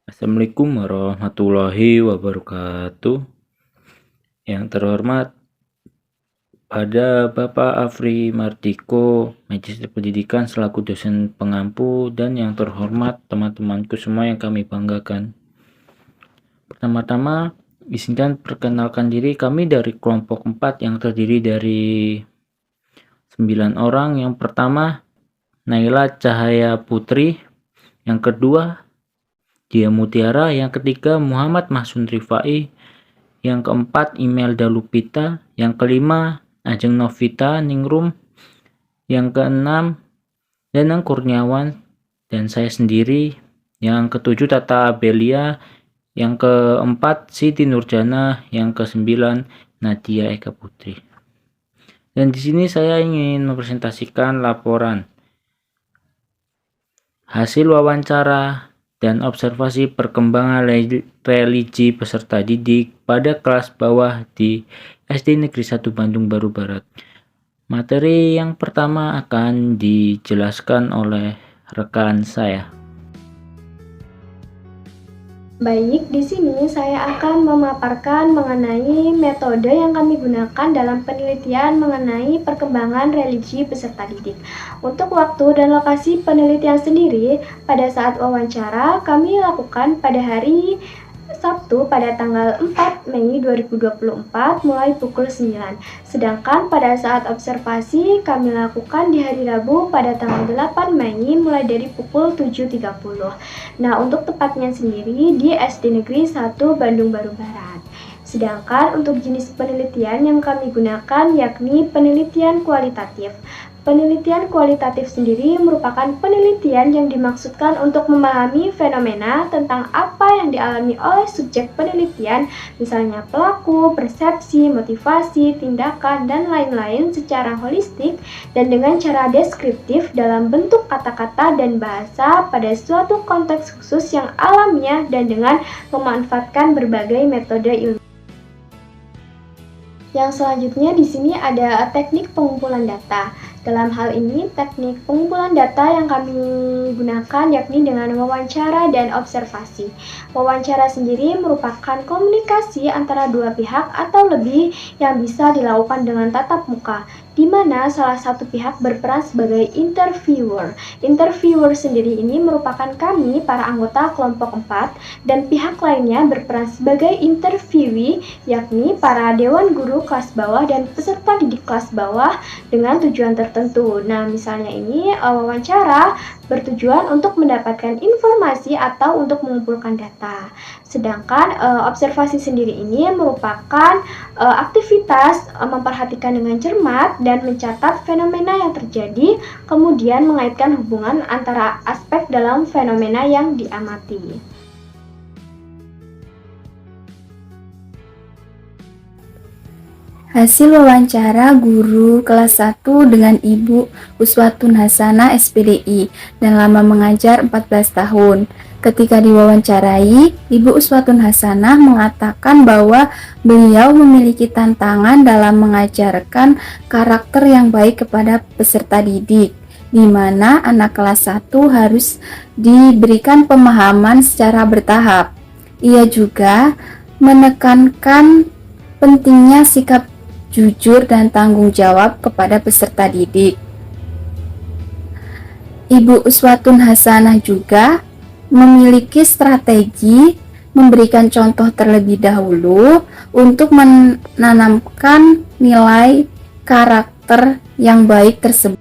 Assalamualaikum warahmatullahi wabarakatuh. Yang terhormat pada Bapak Afri Mardiko, Magister Pendidikan selaku dosen pengampu, dan yang terhormat teman-temanku semua yang kami banggakan. Pertama-tama, izinkan perkenalkan diri kami dari kelompok 4 yang terdiri dari 9 orang. Yang pertama, Naila Cahaya Putri. Yang kedua, Dia Mutiara. Yang ketiga, Muhammad Mahsun Rifai. Yang keempat, Imelda Lupita. Yang kelima, Ajeng Novita Ningrum. Yang keenam, Danang Kurniawan dan saya sendiri. Yang ketujuh, Tata Abelia. Yang keempat, Siti Nurjana. Yang kesembilan, Nadia Eka Putri. Dan di sini saya ingin mempresentasikan laporan hasil wawancara dan observasi perkembangan religi peserta didik pada kelas bawah di SD Negeri 1 Bandung Baru Barat. Materi yang pertama akan dijelaskan oleh rekan saya. Baik, di sini saya akan memaparkan mengenai metode yang kami gunakan dalam penelitian mengenai perkembangan religi peserta didik. Untuk waktu dan lokasi penelitian sendiri, pada saat wawancara kami lakukan pada hari Sabtu pada tanggal 4 Mei 2024 mulai pukul 9. Sedangkan pada saat observasi kami lakukan di hari Rabu pada tanggal 8 Mei mulai dari pukul 7.30. Nah, untuk tepatnya sendiri di SD Negeri 1 Bandung Baru Barat. Sedangkan untuk jenis penelitian yang kami gunakan yakni penelitian kualitatif. Penelitian kualitatif sendiri merupakan penelitian yang dimaksudkan untuk memahami fenomena tentang apa yang dialami oleh subjek penelitian, misalnya pelaku, persepsi, motivasi, tindakan, dan lain-lain secara holistik dan dengan cara deskriptif dalam bentuk kata-kata dan bahasa pada suatu konteks khusus yang alamiah dan dengan memanfaatkan berbagai metode ilmu. Yang selanjutnya di sini ada teknik pengumpulan data. Dalam hal ini, teknik pengumpulan data yang kami gunakan yakni dengan wawancara dan observasi. Wawancara sendiri merupakan komunikasi antara dua pihak atau lebih yang bisa dilakukan dengan tatap muka, di mana salah satu pihak berperan sebagai interviewer. Interviewer sendiri ini merupakan kami, para anggota kelompok 4, dan pihak lainnya berperan sebagai interviewee, yakni para dewan guru kelas bawah dan peserta didik kelas bawah dengan tujuan tertentu. Nah, misalnya ini wawancara bertujuan untuk mendapatkan informasi atau untuk mengumpulkan data. Sedangkan observasi sendiri ini merupakan aktivitas memperhatikan dengan cermat dan mencatat fenomena yang terjadi, kemudian mengaitkan hubungan antara aspek dalam fenomena yang diamati. Hasil wawancara guru kelas 1 dengan Ibu Uswatun Hasanah SPDI dan lama mengajar 14 tahun. Ketika diwawancarai, Ibu Uswatun Hasanah mengatakan bahwa beliau memiliki tantangan dalam mengajarkan karakter yang baik kepada peserta didik, di mana anak kelas 1 harus diberikan pemahaman secara bertahap. Ia juga menekankan pentingnya sikap jujur dan tanggung jawab kepada peserta didik. Ibu Uswatun Hasanah juga memiliki strategi memberikan contoh terlebih dahulu untuk menanamkan nilai karakter yang baik tersebut.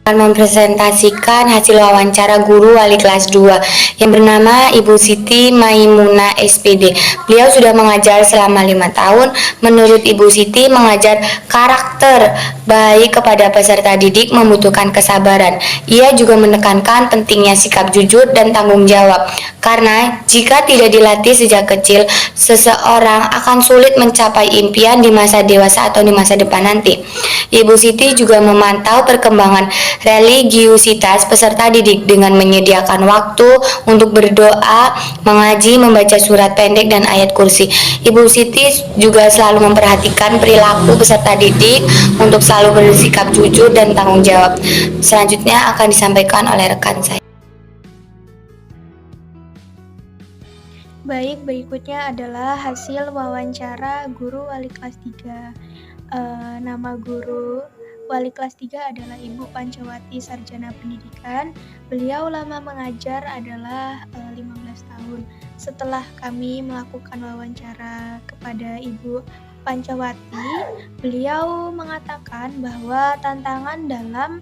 Akan mempresentasikan hasil wawancara guru wali kelas 2 yang bernama Ibu Siti Maimunah SPD. Beliau sudah mengajar selama 5 tahun. Menurut Ibu Siti, mengajar karakter baik kepada peserta didik membutuhkan kesabaran. Ia juga menekankan pentingnya sikap jujur dan tanggung jawab, karena jika tidak dilatih sejak kecil, seseorang akan sulit mencapai impian di masa dewasa atau di masa depan nanti. Ibu Siti juga memantau perkembangan religiusitas peserta didik dengan menyediakan waktu untuk berdoa, mengaji, membaca surat pendek dan ayat kursi. Ibu Siti juga selalu memperhatikan perilaku peserta didik untuk selalu bersikap jujur dan tanggung jawab. Selanjutnya akan disampaikan oleh rekan saya. Baik, berikutnya adalah hasil wawancara guru wali kelas 3. Nama guru wali kelas 3 adalah Ibu Pancawati Sarjana Pendidikan. Beliau lama mengajar adalah 15 tahun. Setelah kami melakukan wawancara kepada Ibu Pancawati, beliau mengatakan bahwa tantangan dalam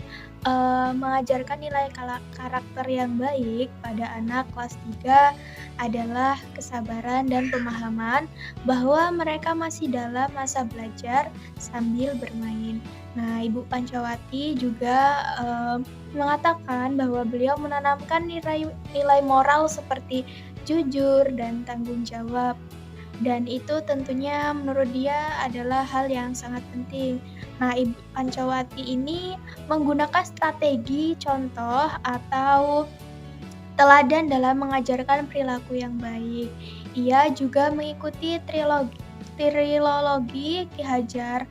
mengajarkan nilai karakter yang baik pada anak kelas 3 adalah kesabaran dan pemahaman bahwa mereka masih dalam masa belajar sambil bermain. Nah, Ibu Pancawati juga mengatakan bahwa beliau menanamkan nilai moral seperti jujur dan tanggung jawab. Dan itu tentunya menurut dia adalah hal yang sangat penting. Nah, Ibu Pancawati ini menggunakan strategi, contoh, atau teladan dalam mengajarkan perilaku yang baik. Ia juga mengikuti trilologi Ki Hajar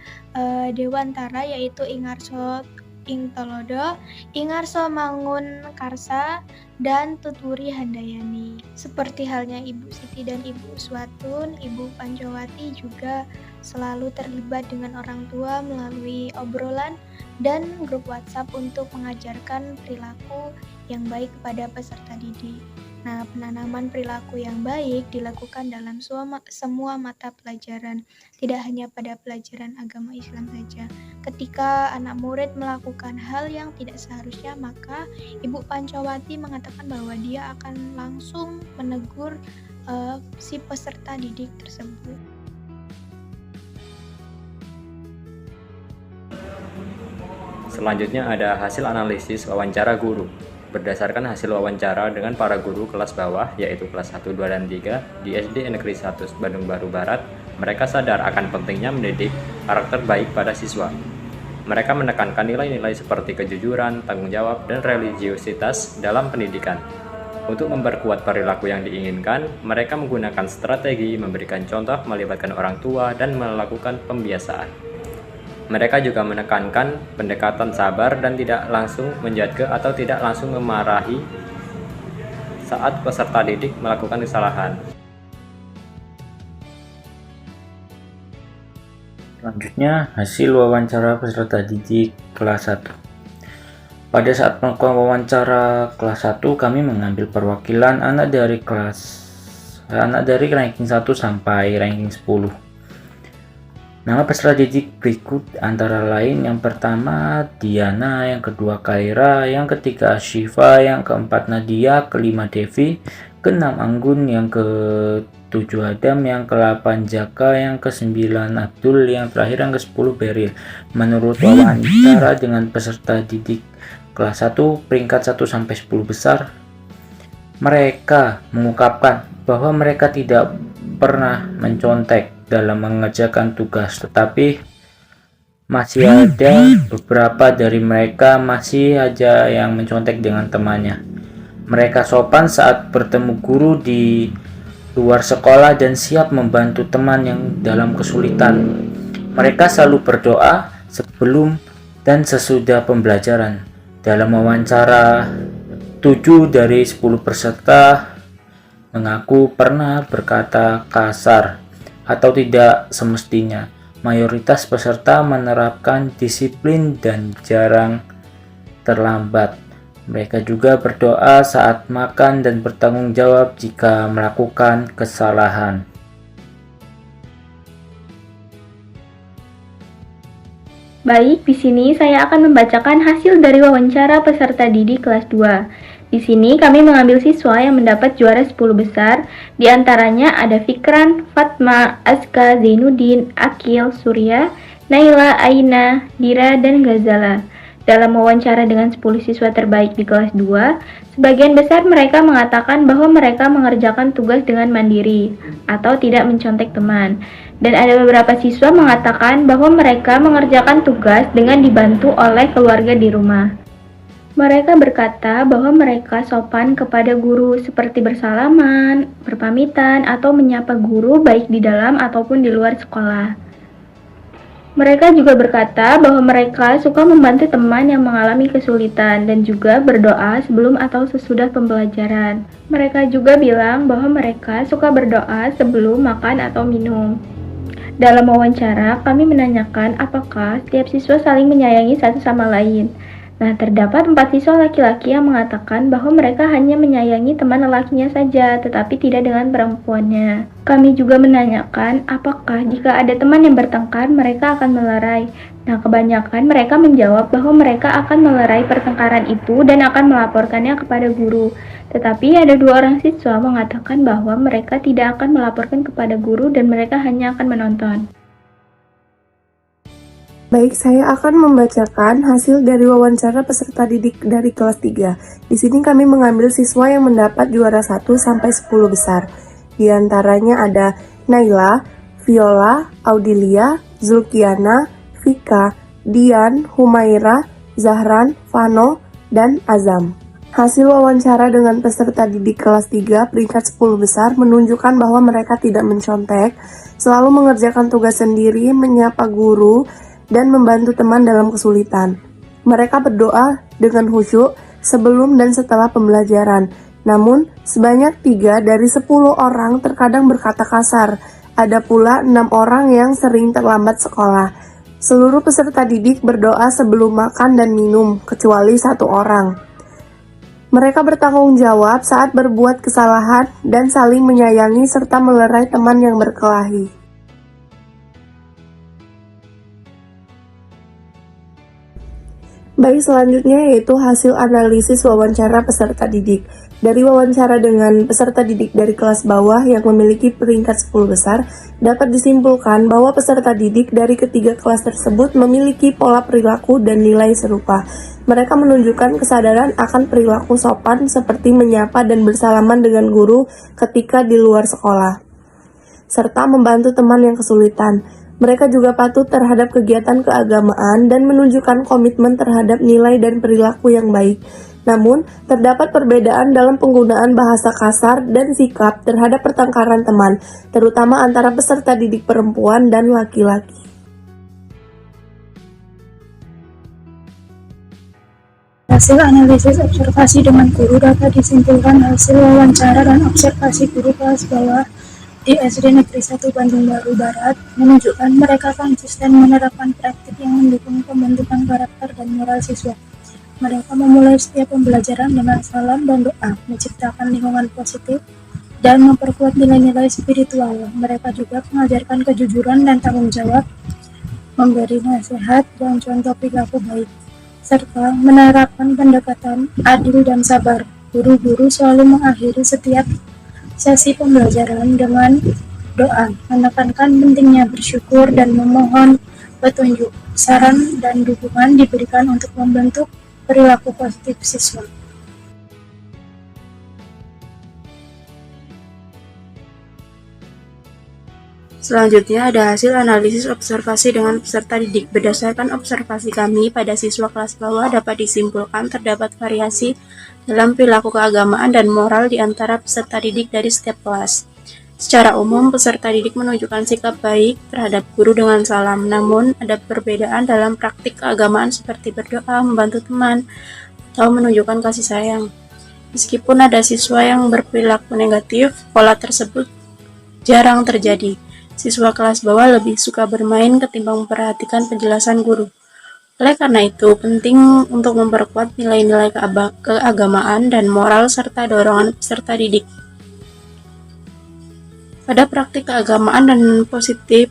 Dewantara, yaitu Ingarso Ing Tolodo, Ingarso Mangun Karsa, dan Tuturi Handayani. Seperti halnya Ibu Siti dan Ibu Uswatun, Ibu Pancawati juga selalu terlibat dengan orang tua melalui obrolan dan grup WhatsApp untuk mengajarkan perilaku yang baik kepada peserta didik. Nah, penanaman perilaku yang baik dilakukan dalam semua mata pelajaran, tidak hanya pada pelajaran agama Islam saja. Ketika anak murid melakukan hal yang tidak seharusnya, maka Ibu Pancawati mengatakan bahwa dia akan langsung menegur si peserta didik tersebut. Selanjutnya ada hasil analisis wawancara guru. Berdasarkan hasil wawancara dengan para guru kelas bawah, yaitu kelas 1, 2, dan 3 di SD Negeri 1 Bandung Baru Barat, mereka sadar akan pentingnya mendidik karakter baik pada siswa. Mereka menekankan nilai-nilai seperti kejujuran, tanggung jawab, dan religiusitas dalam pendidikan. Untuk memperkuat perilaku yang diinginkan, mereka menggunakan strategi memberikan contoh, melibatkan orang tua, dan melakukan pembiasaan. Mereka juga menekankan pendekatan sabar dan tidak langsung menjudge atau tidak langsung memarahi saat peserta didik melakukan kesalahan. Selanjutnya, hasil wawancara peserta didik kelas 1. Pada saat melakukan wawancara kelas 1, kami mengambil perwakilan anak dari ranking 1 sampai ranking 10. Nama peserta didik berikut antara lain: yang pertama Diana, yang kedua Kaira, yang ketiga Syifa, yang keempat Nadia, kelima Devi, keenam Anggun, yang ke-7 Adam, yang ke-8 Jaka, yang ke-9 Abdul, yang terakhir yang ke-10 Beril. Menurut wawancara dengan peserta didik kelas 1 peringkat 1 sampai 10 besar, mereka mengungkapkan bahwa mereka tidak pernah mencontek dalam mengerjakan tugas, tetapi masih ada beberapa dari mereka masih aja yang mencontek dengan temannya. Mereka sopan saat bertemu guru di luar sekolah dan siap membantu teman yang dalam kesulitan. Mereka selalu berdoa sebelum dan sesudah pembelajaran. Dalam wawancara, 7 dari 10 peserta mengaku pernah berkata kasar atau tidak semestinya. Mayoritas peserta menerapkan disiplin dan jarang terlambat. Mereka juga berdoa saat makan dan bertanggung jawab jika melakukan kesalahan. Baik, di sini saya akan membacakan hasil dari wawancara peserta didik kelas 2. Di sini kami mengambil siswa yang mendapat juara 10 besar, di antaranya ada Fikran, Fatma, Aska, Zainuddin, Akil, Surya, Naila, Aina, Dira, dan Gazala. Dalam wawancara dengan 10 siswa terbaik di kelas 2, sebagian besar mereka mengatakan bahwa mereka mengerjakan tugas dengan mandiri atau tidak mencontek teman. Dan ada beberapa siswa mengatakan bahwa mereka mengerjakan tugas dengan dibantu oleh keluarga di rumah. Mereka berkata bahwa mereka sopan kepada guru seperti bersalaman, berpamitan, atau menyapa guru baik di dalam ataupun di luar sekolah. Mereka juga berkata bahwa mereka suka membantu teman yang mengalami kesulitan dan juga berdoa sebelum atau sesudah pembelajaran. Mereka juga bilang bahwa mereka suka berdoa sebelum makan atau minum. Dalam wawancara, kami menanyakan apakah setiap siswa saling menyayangi satu sama lain. Nah, terdapat 4 siswa laki-laki yang mengatakan bahwa mereka hanya menyayangi teman lelakinya saja, tetapi tidak dengan perempuannya. Kami juga menanyakan apakah jika ada teman yang bertengkar, mereka akan melerai. Nah, kebanyakan mereka menjawab bahwa mereka akan melerai pertengkaran itu dan akan melaporkannya kepada guru. Tetapi ada 2 orang siswa mengatakan bahwa mereka tidak akan melaporkan kepada guru dan mereka hanya akan menonton. Baik, saya akan membacakan hasil dari wawancara peserta didik dari kelas 3. Di sini kami mengambil siswa yang mendapat juara 1 sampai 10 besar. Di antaranya ada Naila, Viola, Audilia, Zulkiana, Vika, Dian, Humaira, Zahran, Vano, dan Azam. Hasil wawancara dengan peserta didik kelas 3 peringkat 10 besar menunjukkan bahwa mereka tidak mencontek, selalu mengerjakan tugas sendiri, menyapa guru, dan membantu teman dalam kesulitan. Mereka berdoa dengan khusyuk sebelum dan setelah pembelajaran. Namun, sebanyak 3 dari 10 orang terkadang berkata kasar. Ada pula 6 orang yang sering terlambat sekolah. Seluruh peserta didik berdoa sebelum makan dan minum, kecuali 1 orang. Mereka bertanggung jawab saat berbuat kesalahan dan saling menyayangi serta melerai teman yang berkelahi. Baik, selanjutnya yaitu hasil analisis wawancara peserta didik. Dari wawancara dengan peserta didik dari kelas bawah yang memiliki peringkat 10 besar, dapat disimpulkan bahwa peserta didik dari ketiga kelas tersebut memiliki pola perilaku dan nilai serupa. Mereka menunjukkan kesadaran akan perilaku sopan seperti menyapa dan bersalaman dengan guru ketika di luar sekolah, serta membantu teman yang kesulitan. Mereka juga patuh terhadap kegiatan keagamaan dan menunjukkan komitmen terhadap nilai dan perilaku yang baik. Namun, terdapat perbedaan dalam penggunaan bahasa kasar dan sikap terhadap pertengkaran teman, terutama antara peserta didik perempuan dan laki-laki. Hasil analisis observasi dengan guru dapat disimpulkan hasil wawancara dan observasi guru kelas bawah di SD Negeri 1 Bandung Baru Barat menunjukkan mereka konsisten menerapkan praktik yang mendukung pembentukan karakter dan moral siswa. Mereka memulai setiap pembelajaran dengan salam dan doa, menciptakan lingkungan positif, dan memperkuat nilai-nilai spiritual. Mereka juga mengajarkan kejujuran dan tanggung jawab, memberi nasihat dan contoh perilaku baik, serta menerapkan pendekatan adil dan sabar. Guru-guru selalu mengakhiri setiap sesi pembelajaran dengan doa, menekankan pentingnya bersyukur dan memohon petunjuk, saran, dan dukungan diberikan untuk membentuk perilaku positif siswa. Selanjutnya ada hasil analisis observasi dengan peserta didik. Berdasarkan observasi kami pada siswa kelas bawah dapat disimpulkan terdapat variasi dalam perilaku keagamaan dan moral di antara peserta didik dari setiap kelas. Secara umum, peserta didik menunjukkan sikap baik terhadap guru dengan salam, namun ada perbedaan dalam praktik keagamaan seperti berdoa, membantu teman, atau menunjukkan kasih sayang. Meskipun ada siswa yang berperilaku negatif, pola tersebut jarang terjadi. Siswa kelas bawah lebih suka bermain ketimbang memperhatikan penjelasan guru. Oleh karena itu, penting untuk memperkuat nilai-nilai keagamaan dan moral serta dorongan peserta didik. Pada praktik keagamaan dan positif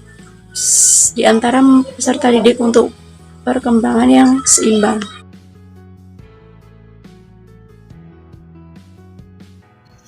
di antara peserta didik untuk perkembangan yang seimbang.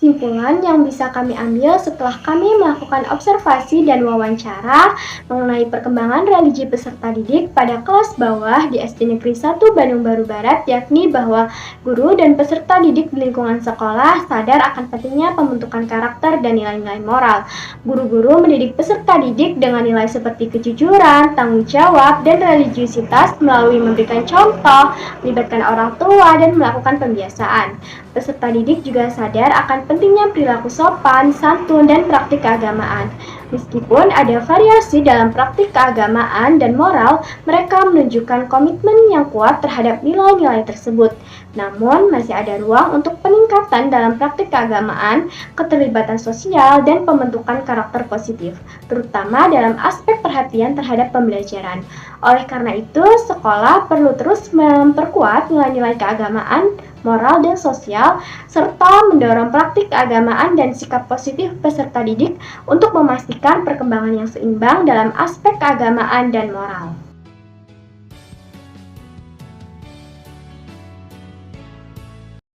Kesimpulan yang bisa kami ambil setelah kami melakukan observasi dan wawancara mengenai perkembangan religi peserta didik pada kelas bawah di SD Negeri 1 Bandung Baru Barat, yakni bahwa guru dan peserta didik di lingkungan sekolah sadar akan pentingnya pembentukan karakter dan nilai-nilai moral. Guru-guru mendidik peserta didik dengan nilai seperti kejujuran, tanggung jawab, dan religiusitas melalui memberikan contoh, melibatkan orang tua, dan melakukan pembiasaan. Peserta didik juga sadar akan pentingnya perilaku sopan, santun, dan praktik keagamaan. Meskipun ada variasi dalam praktik keagamaan dan moral, mereka menunjukkan komitmen yang kuat terhadap nilai-nilai tersebut. Namun, masih ada ruang untuk peningkatan dalam praktik keagamaan, keterlibatan sosial, dan pembentukan karakter positif, terutama dalam aspek perhatian terhadap pembelajaran. Oleh karena itu, sekolah perlu terus memperkuat nilai-nilai keagamaan, moral, dan sosial, serta mendorong praktik keagamaan dan sikap positif peserta didik untuk memastikan perkembangan yang seimbang dalam aspek keagamaan dan moral.